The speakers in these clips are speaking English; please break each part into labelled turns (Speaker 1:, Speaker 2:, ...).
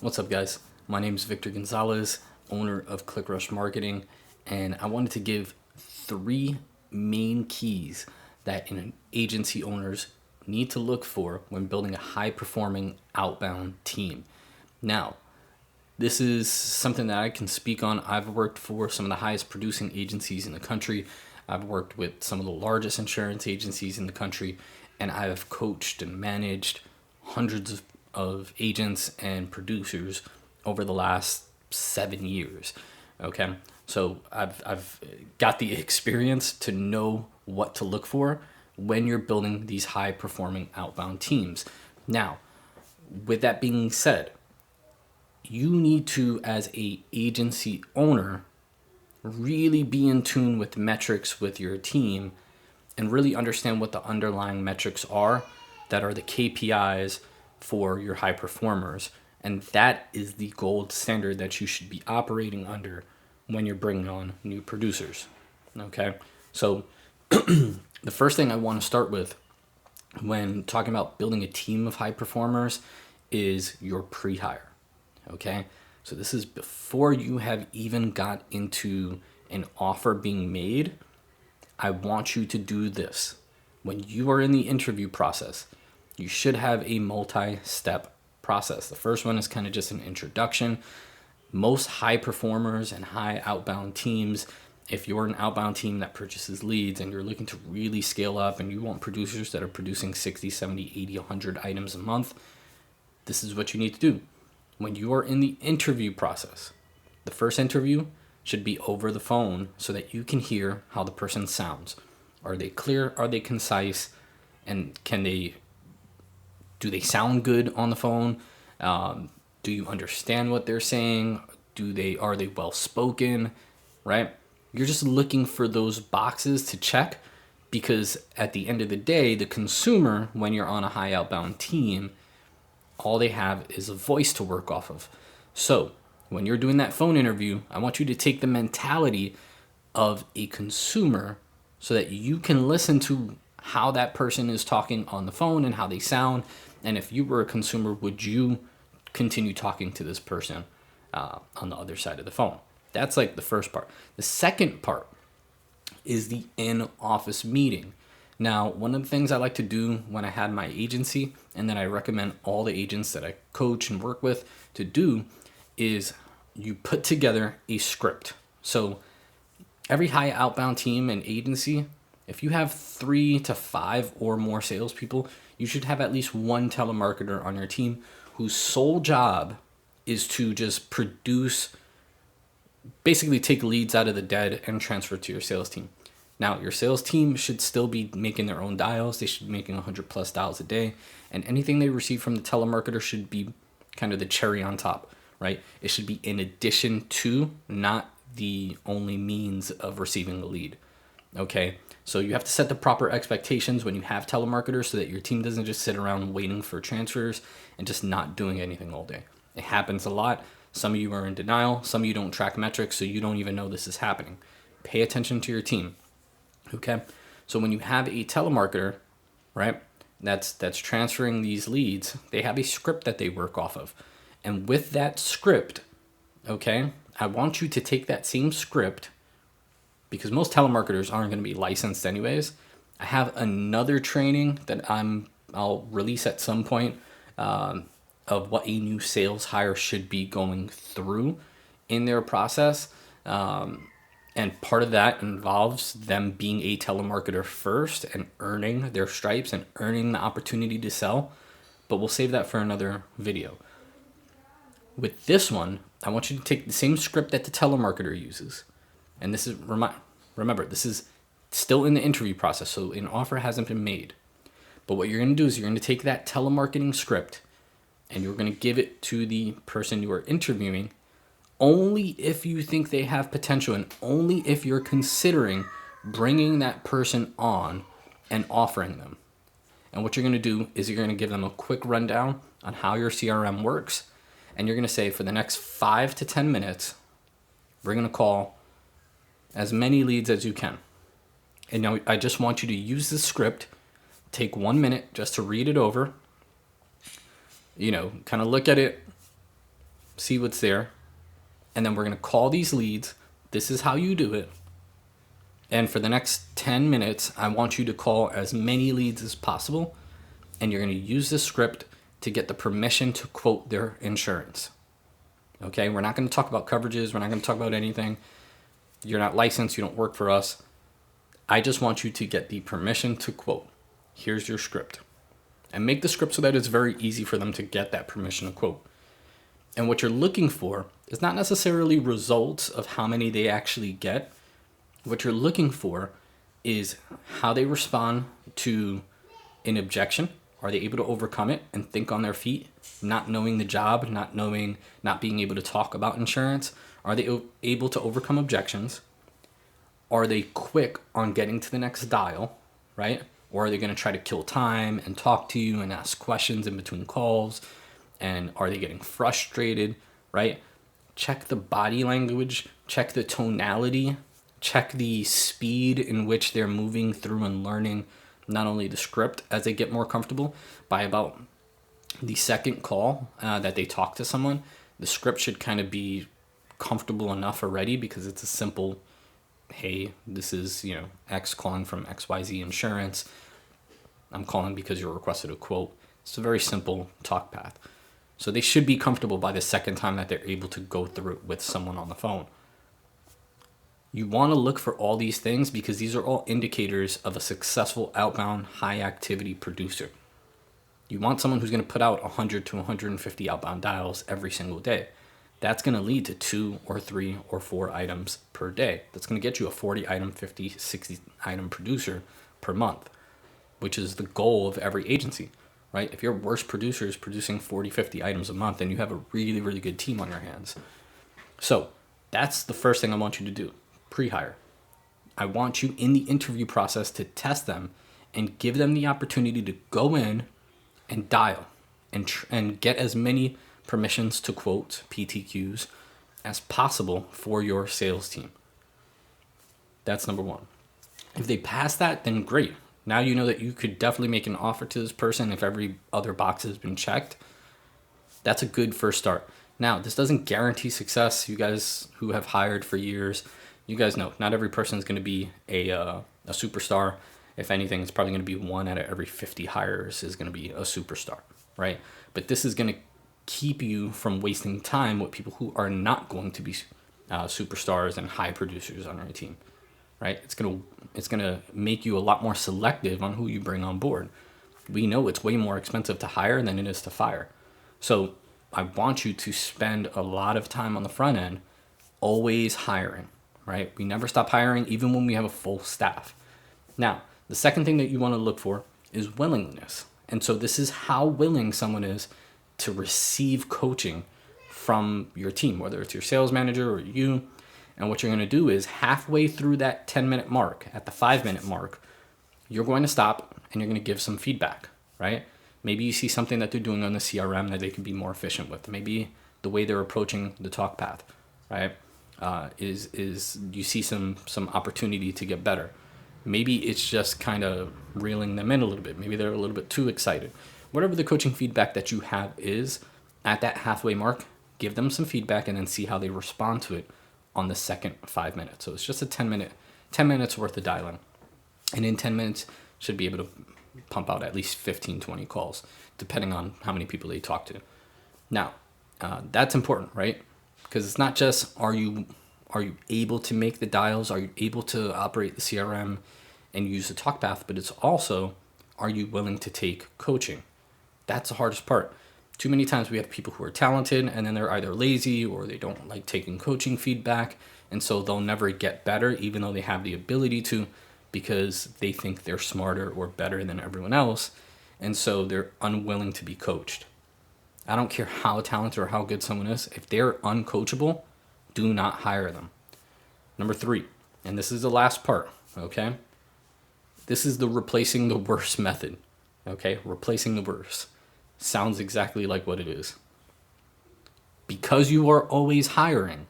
Speaker 1: What's up, guys? My name is Victor Gonzalez, owner of ClickRush Marketing, and I wanted to give 3 main keys that an agency owners need to look for when building a high-performing outbound team. Now, this is something that I can speak on. I've worked for some of the highest producing agencies in the country. I've worked with some of the largest insurance agencies in the country, and I have coached and managed hundreds of agents and producers over the last 7 years. Okay, so I've got the experience to know what to look for when you're building these high performing outbound teams. Now, with that being said, you need to, as a agency owner, really be in tune with metrics with your team and really understand what the underlying metrics are that are the KPIs for your high performers. And that is the gold standard that you should be operating under when you're bringing on new producers. Okay, so the first thing I want to start with when talking about building a team of high performers is your pre-hire. Okay, so this is before you have even got into an offer being made. I want you to do this. When you are in the interview process, you should have a multi-step process. The first one is kind of just an introduction. Most high performers and high outbound teams, if you're an outbound team that purchases leads and you're looking to really scale up and you want producers that are producing 60, 70, 80, 100 items a month, this is what you need to do. When you are in the interview process, the first interview should be over the phone so that you can hear how the person sounds. Are they clear? Are they concise? And do they sound good on the phone? Do you understand what they're saying? Are they well spoken? Right? You're just looking for those boxes to check, because at the end of the day, the consumer, when you're on a high outbound team, all they have is a voice to work off of. So when you're doing that phone interview, I want you to take the mentality of a consumer so that you can listen to how that person is talking on the phone and how they sound. And if you were a consumer, would you continue talking to this person on the other side of the phone? That's like the first part. The second part is the in-office meeting. Now, one of the things I like to do when I had my agency, and that I recommend all the agents that I coach and work with to do, is you put together a script. So every high outbound team and agency, if you have 3 to 5 or more salespeople, you should have at least one telemarketer on your team whose sole job is to just produce, basically take leads out of the dead and transfer to your sales team. Now, your sales team should still be making their own dials. They should be making 100 plus dials a day. And anything they receive from the telemarketer should be kind of the cherry on top, right? It should be in addition to, not the only means of receiving the lead. Okay, so you have to set the proper expectations when you have telemarketers so that your team doesn't just sit around waiting for transfers and just not doing anything all day. It happens a lot. Some of you are in denial. Some of you don't track metrics, so you don't even know this is happening. Pay attention to your team. Okay, so when you have a telemarketer, right, that's transferring these leads, they have a script that they work off of. And with that script, okay, I want you to take that same script, because most telemarketers aren't going to be licensed anyways. I have another training that I'll release at some point of what a new sales hire should be going through in their process. And part of that involves them being a telemarketer first and earning their stripes and earning the opportunity to sell. But we'll save that for another video. With this one, I want you to take the same script that the telemarketer uses. And this is, remember, this is still in the interview process, so an offer hasn't been made. But what you're going to do is you're going to take that telemarketing script and you're going to give it to the person you are interviewing, only if you think they have potential and only if you're considering bringing that person on and offering them. And what you're going to do is you're going to give them a quick rundown on how your CRM works. And you're going to say, for the next 5 to 10 minutes, we're going to call as many leads as you can. And now I just want you to use the script, take 1 minute just to read it over, kind of look at it, see what's there, and then we're going to call these leads. This is how you do it. And for the next 10 minutes, I want you to call as many leads as possible, and you're going to use this script to get the permission to quote their insurance. Okay, we're not going to talk about coverages. We're not going to talk about anything. You're not licensed. You don't work for us. I just want you to get the permission to quote. Here's your script. And make the script so that it's very easy for them to get that permission to quote. And what you're looking for is not necessarily results of how many they actually get. What you're looking for is how they respond to an objection. Are they able to overcome it and think on their feet, not knowing the job, not being able to talk about insurance? Are they able to overcome objections? Are they quick on getting to the next dial, right? Or are they going to try to kill time and talk to you and ask questions in between calls? And are they getting frustrated, right? Check the body language, check the tonality, check the speed in which they're moving through and learning not only the script as they get more comfortable. By about the second call that they talk to someone, the script should kind of be comfortable enough already, because it's a simple, hey, this is, X calling from XYZ Insurance. I'm calling because you requested a quote. It's a very simple talk path. So they should be comfortable by the second time that they're able to go through it with someone on the phone. You want to look for all these things because these are all indicators of a successful outbound high activity producer. You want someone who's going to put out 100 to 150 outbound dials every single day. That's going to lead to 2 or 3 or 4 items per day. That's going to get you a 40 item, 50, 60 item producer per month, which is the goal of every agency, right? If your worst producer is producing 40, 50 items a month, then you have a really, really good team on your hands. So that's the first thing I want you to do, pre-hire. I want you in the interview process to test them and give them the opportunity to go in and dial and get as many permissions to quote, PTQs, as possible for your sales team. That's number one. If they pass that, then great. Now you know that you could definitely make an offer to this person if every other box has been checked. That's a good first start. Now, this doesn't guarantee success. You guys who have hired for years, you guys know not every person is going to be a superstar. If anything, it's probably going to be 1 out of every 50 hires is going to be a superstar, right? But this is going to keep you from wasting time with people who are not going to be superstars and high producers on your team, right? It's gonna make you a lot more selective on who you bring on board. We know it's way more expensive to hire than it is to fire. So I want you to spend a lot of time on the front end always hiring, right? We never stop hiring, even when we have a full staff. Now, the second thing that you want to look for is willingness. And so this is how willing someone is to receive coaching from your team, whether it's your sales manager or you. And what you're going to do is halfway through that 10-minute mark, at the 5-minute mark, you're going to stop and you're going to give some feedback, right? Maybe you see something that they're doing on the CRM that they could be more efficient with. Maybe the way they're approaching the talk path, right? Is you see some opportunity to get better. Maybe it's just kind of reeling them in a little bit. Maybe they're a little bit too excited. Whatever the coaching feedback that you have is, at that halfway mark, give them some feedback and then see how they respond to it on the second 5 minutes. So it's just a 10 minutes worth of dialing. And in 10 minutes, should be able to pump out at least 15, 20 calls, depending on how many people they talk to. Now, that's important, right? Because it's not just are you able to make the dials, are you able to operate the CRM and use the talk path, but it's also, are you willing to take coaching? That's the hardest part. Too many times we have people who are talented and then they're either lazy or they don't like taking coaching feedback, and so they'll never get better even though they have the ability to, because they think they're smarter or better than everyone else, and so they're unwilling to be coached. I don't care how talented or how good someone is. If they're uncoachable, do not hire them. Number 3, and this is the last part, okay? This is the replacing the worst method, okay? Replacing the worst. Sounds exactly like what it is. Because you are always hiring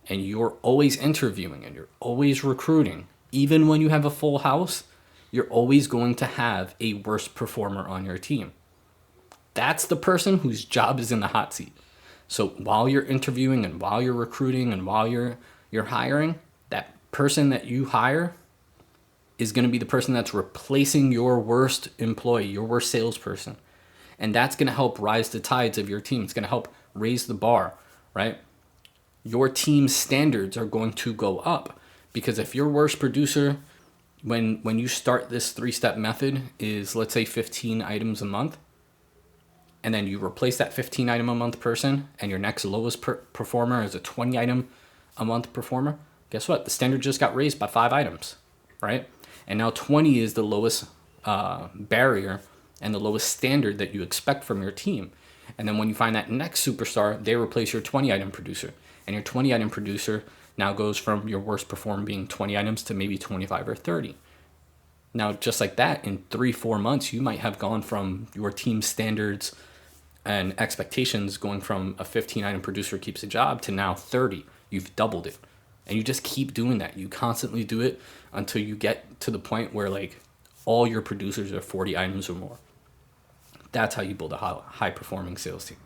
Speaker 1: and you're always interviewing and you're always recruiting, even when you have a full house, you're always going to have a worst performer on your team. That's the person whose job is in the hot seat. So while you're interviewing and while you're recruiting and while you're hiring, that person that you hire is going to be the person that's replacing your worst employee, your worst salesperson. And that's going to help rise the tides of your team. It's going to help raise the bar, right? Your team's standards are going to go up, because if your worst producer, when you start this 3-step method, is, let's say, 15 items a month, and then you replace that 15 item a month person, and your next lowest performer is a 20 item a month performer, guess what? The standard just got raised by 5 items, right? And now 20 is the lowest barrier and the lowest standard that you expect from your team. And then when you find that next superstar, they replace your 20 item producer. And your 20 item producer now goes from your worst performer being 20 items to maybe 25 or 30. Now, just like that, in 3-4 months, you might have gone from your team standards and expectations going from a 15 item producer keeps a job to now 30. You've doubled it. And you just keep doing that. You constantly do it until you get to the point where like all your producers are 40 items or more. That's how you build a high performing sales team.